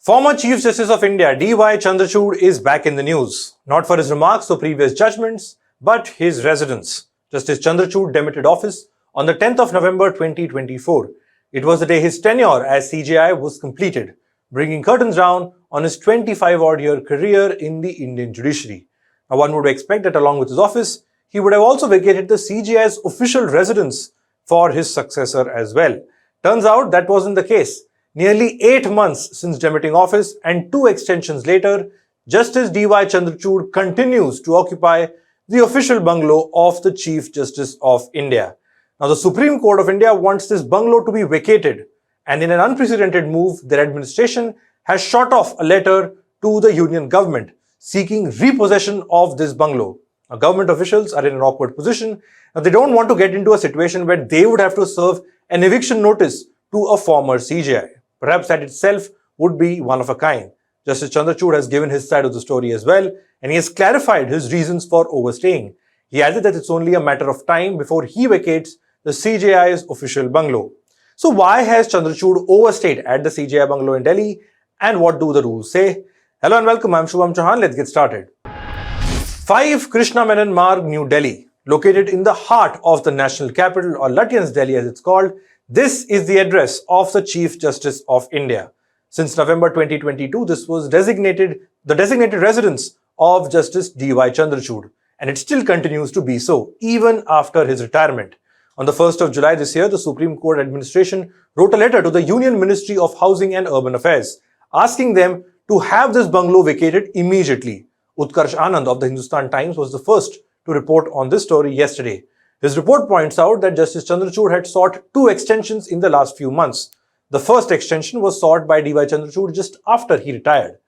Former Chief Justice of India D.Y. Chandrachud is back in the news, not for his remarks or previous judgments, but his residence. Justice Chandrachud demitted office on the 10th of November 2024. It was the day his tenure as CJI was completed, bringing curtains down on his 25-odd-year career in the Indian judiciary. Now, one would expect that along with his office, he would have also vacated the CJI's official residence for his successor as well. Turns out that wasn't the case. Nearly 8 months since demitting office and 2 extensions later, Justice D.Y. Chandrachud continues to occupy the official bungalow of the Chief Justice of India. Now, the Supreme Court of India wants this bungalow to be vacated, and in an unprecedented move, their administration has shot off a letter to the union government seeking repossession of this bungalow. Now, government officials are in an awkward position. Now, they don't want to get into a situation where they would have to serve an eviction notice to a former CJI. Perhaps that itself would be one of a kind. Justice Chandrachud has given his side of the story as well, and he has clarified his reasons for overstaying. He added that it's only a matter of time before he vacates the CJI's official bungalow. So why has Chandrachud overstayed at the CJI bungalow in Delhi, and what do the rules say? Hello and welcome, I'm Shubham Chauhan. Let's get started. 5 Krishna Menon Marg, New Delhi, located in the heart of the national capital, or Lutyens Delhi as it's called. This is the address of the Chief Justice of India. Since November 2022, this was the designated residence of Justice D.Y. Chandrachud, and it still continues to be so, even after his retirement. On the 1st of July this year, the Supreme Court administration wrote a letter to the Union Ministry of Housing and Urban Affairs, asking them to have this bungalow vacated immediately. Utkarsh Anand of the Hindustan Times was the first to report on this story yesterday. His report points out that Justice Chandrachud had sought 2 extensions in the last few months. The first extension was sought by D.Y. Chandrachud just after he retired.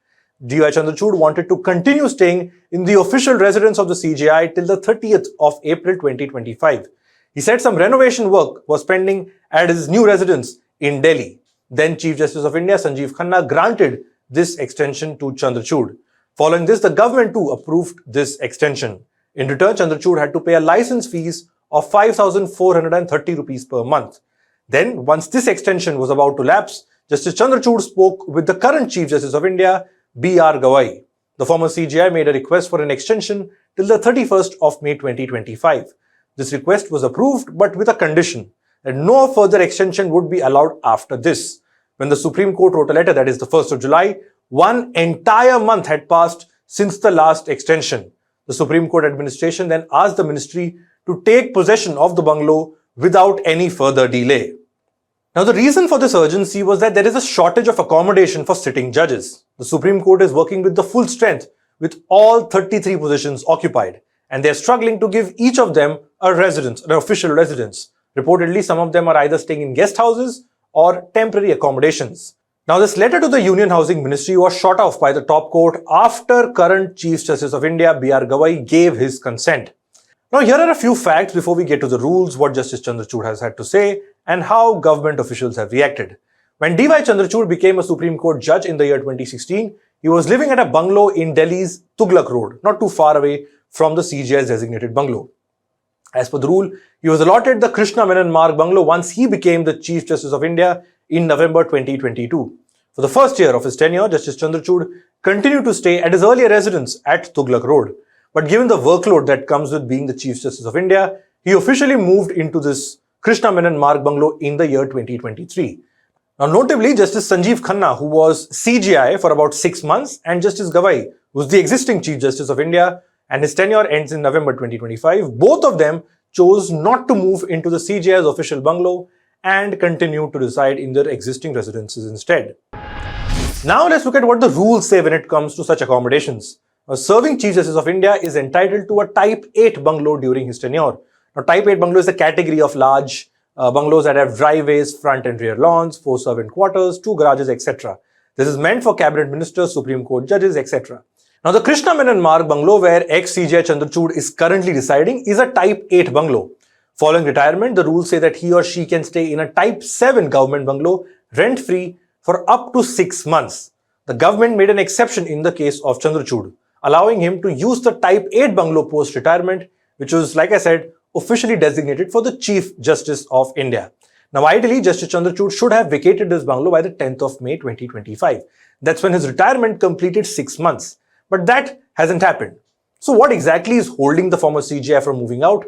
D.Y. Chandrachud wanted to continue staying in the official residence of the CJI till the 30th of April 2025. He said some renovation work was pending at his new residence in Delhi. Then Chief Justice of India Sanjeev Khanna granted this extension to Chandrachud. Following this, the government too approved this extension. In return, Chandrachud had to pay a license fees of 5,430 rupees per month. Then, once this extension was about to lapse, Justice Chandrachud spoke with the current Chief Justice of India, B.R. Gawai. The former CJI made a request for an extension till the 31st of May 2025. This request was approved, but with a condition that no further extension would be allowed after this. When the Supreme Court wrote a letter, that is the 1st of July, 1 entire month had passed since the last extension. The Supreme Court administration then asked the ministry to take possession of the bungalow without any further delay. Now, the reason for this urgency was that there is a shortage of accommodation for sitting judges. The Supreme Court is working with the full strength with all 33 positions occupied, and they are struggling to give each of them a residence, an official residence. Reportedly, some of them are either staying in guest houses or temporary accommodations. Now, this letter to the Union Housing Ministry was shot off by the top court after current Chief Justice of India, B.R. Gawai, gave his consent. Now, here are a few facts before we get to the rules, what Justice Chandrachud has had to say, and how government officials have reacted. When D.Y. Chandrachud became a Supreme Court judge in the year 2016, he was living at a bungalow in Delhi's Tughlaq Road, not too far away from the CJI's designated bungalow. As per the rule, he was allotted the Krishna Menon Marg bungalow once he became the Chief Justice of India in November 2022. For the first year of his tenure, Justice Chandrachud continued to stay at his earlier residence at Tughlaq Road. But given the workload that comes with being the Chief Justice of India, he officially moved into this Krishna Menon Marg bungalow in the year 2023. Now, notably, Justice Sanjeev Khanna, who was CJI for about 6 months, and Justice Gawai, who was the existing Chief Justice of India, and his tenure ends in November 2025, both of them chose not to move into the CJI's official bungalow and continue to reside in their existing residences instead. Now, let's look at what the rules say when it comes to such accommodations. A serving Chief Justice of India is entitled to a Type 8 bungalow during his tenure. Now, Type 8 bungalow is a category of large bungalows that have driveways, front and rear lawns, 4 servant quarters, 2 garages, etc. This is meant for cabinet ministers, Supreme Court judges, etc. Now, the Krishna Menon Marg bungalow, where ex-CJI Chandrachud is currently residing, is a Type 8 bungalow. Following retirement, the rules say that he or she can stay in a Type 7 government bungalow rent-free for up to 6 months. The government made an exception in the case of Chandrachud, allowing him to use the Type 8 bungalow post-retirement, which was, like I said, officially designated for the Chief Justice of India. Now, ideally, Justice Chandrachud should have vacated this bungalow by the 10th of May 2025. That's when his retirement completed 6 months. But that hasn't happened. So what exactly is holding the former CJI from moving out?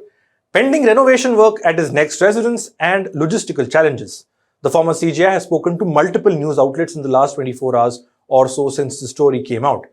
Pending renovation work at his next residence and logistical challenges. The former CJI has spoken to multiple news outlets in the last 24 hours or so since the story came out.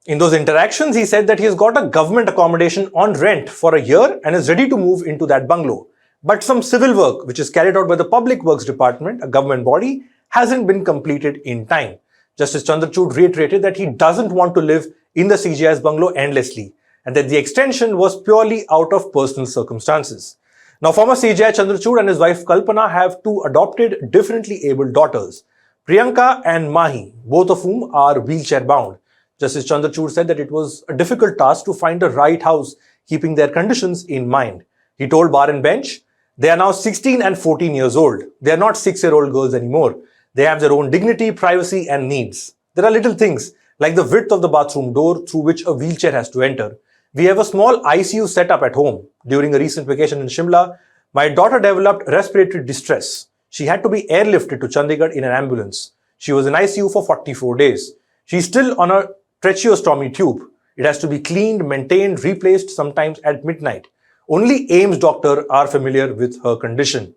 In those interactions, he said that he has got a government accommodation on rent for a year and is ready to move into that bungalow. But some civil work, which is carried out by the Public Works Department, a government body, hasn't been completed in time. Justice Chandrachud reiterated that he doesn't want to live in the CJI's bungalow endlessly and that the extension was purely out of personal circumstances. Now, former CJI Chandrachud and his wife Kalpana have two adopted, differently abled daughters, Priyanka and Mahi, both of whom are wheelchair-bound. Justice Chandrachud said that it was a difficult task to find the right house, keeping their conditions in mind. He told Bar and Bench, they are now 16 and 14 years old. They are not 6-year-old girls anymore. They have their own dignity, privacy, and needs. There are little things, like the width of the bathroom door through which a wheelchair has to enter. We have a small ICU set up at home. During a recent vacation in Shimla, my daughter developed respiratory distress. She had to be airlifted to Chandigarh in an ambulance. She was in ICU for 44 days. She's still on a tracheostomy tube. It has to be cleaned, maintained, replaced, sometimes at midnight. Only AIMS doctors are familiar with her condition.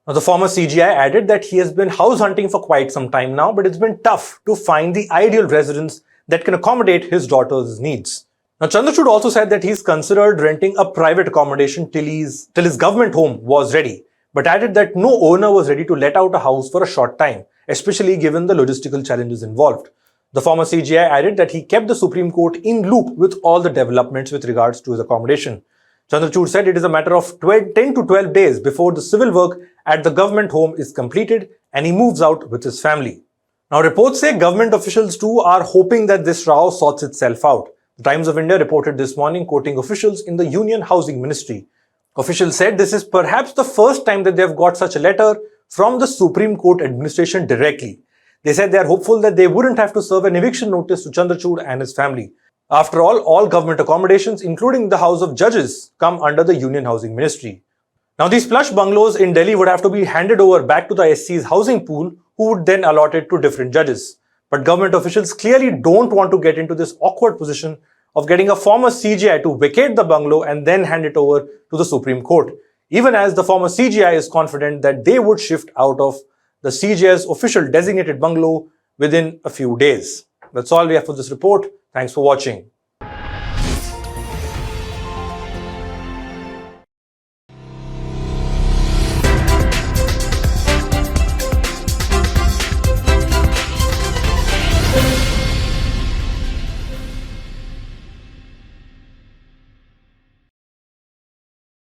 Now, the former CJI added that he has been house hunting for quite some time now, but it's been tough to find the ideal residence that can accommodate his daughter's needs. Now, Chandrachud also said that he's considered renting a private accommodation till his government home was ready, but added that no owner was ready to let out a house for a short time, especially given the logistical challenges involved. The former CJI added that he kept the Supreme Court in loop with all the developments with regards to his accommodation. Chandrachud said it is a matter of 10 to 12 days before the civil work at the government home is completed and he moves out with his family. Now, reports say government officials too are hoping that this row sorts itself out. The Times of India reported this morning, quoting officials in the Union Housing Ministry. Officials said this is perhaps the first time that they have got such a letter from the Supreme Court administration directly. They said they are hopeful that they wouldn't have to serve an eviction notice to Chandrachud and his family. After all government accommodations, including the House of Judges, come under the Union Housing Ministry. Now, these plush bungalows in Delhi would have to be handed over back to the SC's housing pool, who would then allot it to different judges. But government officials clearly don't want to get into this awkward position of getting a former CJI to vacate the bungalow and then hand it over to the Supreme Court, even as the former CJI is confident that they would shift out of the CJI's official designated bungalow within a few days. That's all we have for this report. Thanks for watching.